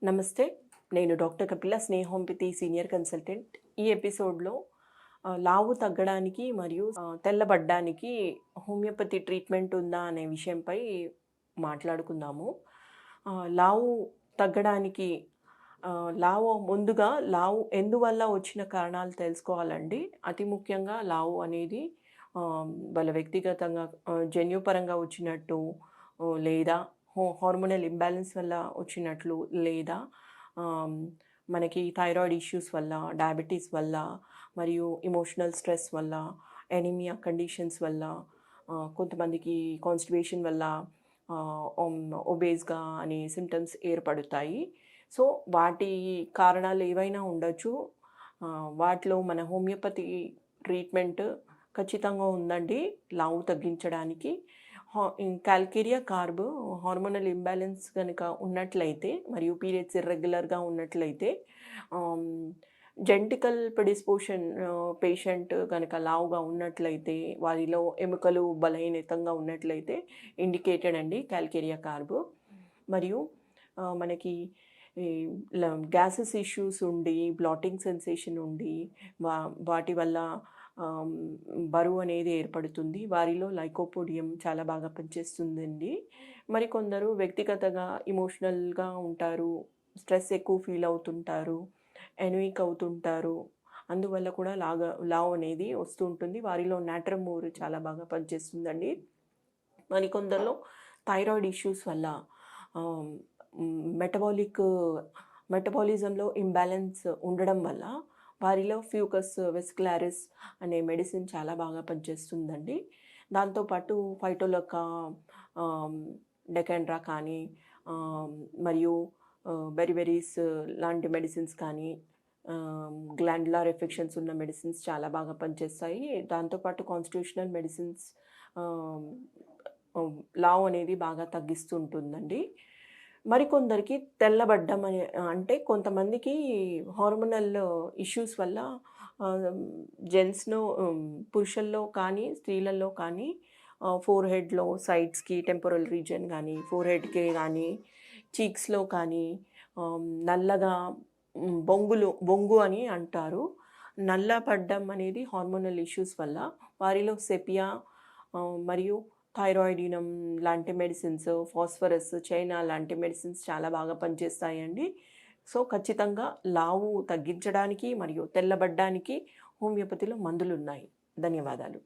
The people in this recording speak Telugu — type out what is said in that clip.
నమస్తే. నేను డాక్టర్ కపిల స్నేహోంపితి సీనియర్ కన్సల్టెంట్. ఈ ఎపిసోడ్‌లో లావు తగ్గడానికి మరియు తెల్లబడ్డానికి హోమియోపతి ట్రీట్మెంట్ ఉందా అనే విషయంపై మాట్లాడుకుందాము. లావు తగ్గడానికి లావు ఎందువల్ల వచ్చిన కారణాలు తెలుసుకోవాలండి. అతి ముఖ్యంగా లావు అనేది వాళ్ళ వ్యక్తిగతంగా జన్యుపరంగా వచ్చినట్టు లేదా హార్మోనల్ ఇంబాలెన్స్ వల్ల వచ్చినట్లు లేదా ఆమ్, మనకి థైరాయిడ్ ఇష్యూస్ వల్ల, డయాబెటీస్ వల్ల మరియు ఎమోషనల్ స్ట్రెస్ వల్ల, ఎనీమియా కండిషన్స్ వల్ల, కొంతమందికి కాన్స్టిపేషన్ వల్ల ఒబేస్గా అనే సిమ్టమ్స్ ఏర్పడతాయి. సో వాటి కారణాలు ఏవైనా ఉండొచ్చు. వాటిలో మన హోమియోపతి ట్రీట్మెంట్ ఖచ్చితంగా ఉందండి లావు తగ్గించడానికి. కాల్కేరియా కార్బ్ హార్మోనల్ ఇంబ్యాలెన్స్ కనుక ఉన్నట్లయితే మరియు పీరియడ్స్ ఇర్రెగ్యులర్గా ఉన్నట్లయితే, జెనెటికల్ ప్రెడిస్పోషన్ పేషెంట్ కనుక లావుగా ఉన్నట్లయితే, వారిలో ఎముకలు బలహీనతంగా ఉన్నట్లయితే ఇండికేటెడ్ అండి కాల్కేరియా కార్బ్. మరియు మనకి గ్యాసెస్ ఇష్యూస్ ఉండి, బ్లాటింగ్ సెన్సేషన్ ఉండి, వాటి వల్ల బరువు అనేది ఏర్పడుతుంది. వారిలో లైకోపోడియం చాలా బాగా పనిచేస్తుందండి. మరికొందరు వ్యక్తిగతంగా ఎమోషనల్గా ఉంటారు, స్ట్రెస్ ఎక్కువ ఫీల్ అవుతుంటారు, ఎనీమిక్ అవుతుంటారు. అందువల్ల కూడా లావు అనేది వస్తూ ఉంటుంది. వారిలో నాట్రమోర్ చాలా బాగా పనిచేస్తుందండి. మరికొందరిలో థైరాయిడ్ ఇష్యూస్ వల్ల మెటబాలిజంలో ఇంబ్యాలెన్స్ ఉండడం వల్ల వారిలో ఫ్యూకస్ వెస్కులారిస్ అనే మెడిసిన్ చాలా బాగా పనిచేస్తుందండి. దాంతోపాటు ఫైటోలకా, డెకాండ్రా కానీ మరియు బెరిబెరీస్ లాంటి మెడిసిన్స్ కానీ, గ్లాండ్యులర్ ఎఫెక్షన్స్ ఉన్న మెడిసిన్స్ చాలా బాగా పనిచేస్తాయి. దాంతోపాటు కాన్స్టిట్యూషనల్ మెడిసిన్స్ లావు అనేది బాగా తగ్గిస్తుంటుందండి. మరికొందరికి తెల్లబడ్డం అంటే కొంతమందికి హార్మోనల్ ఇష్యూస్ వల్ల పురుషుల్లో కానీ స్త్రీలలో కానీ ఫోర్ హెడ్లో సైడ్స్కి టెంపోరల్ రీజియన్ కానీ, ఫోర్ హెడ్కి కానీ, చీక్స్లో కానీ నల్లగా బొంగు అని అంటారు. నల్లబడ్డం అనేది హార్మోనల్ ఇష్యూస్ వల్ల వారిలో సెపియా మరియు థైరాయిడినం లాంటి మెడిసిన్స్, ఫాస్ఫరస్, చైనా లాంటి మెడిసిన్స్ చాలా బాగా పనిచేస్తాయండి. సో ఖచ్చితంగా లావు తగ్గించడానికి మరియు తెల్లబడ్డానికి హోమియోపతిలో మందులు ఉన్నాయి. ధన్యవాదాలు.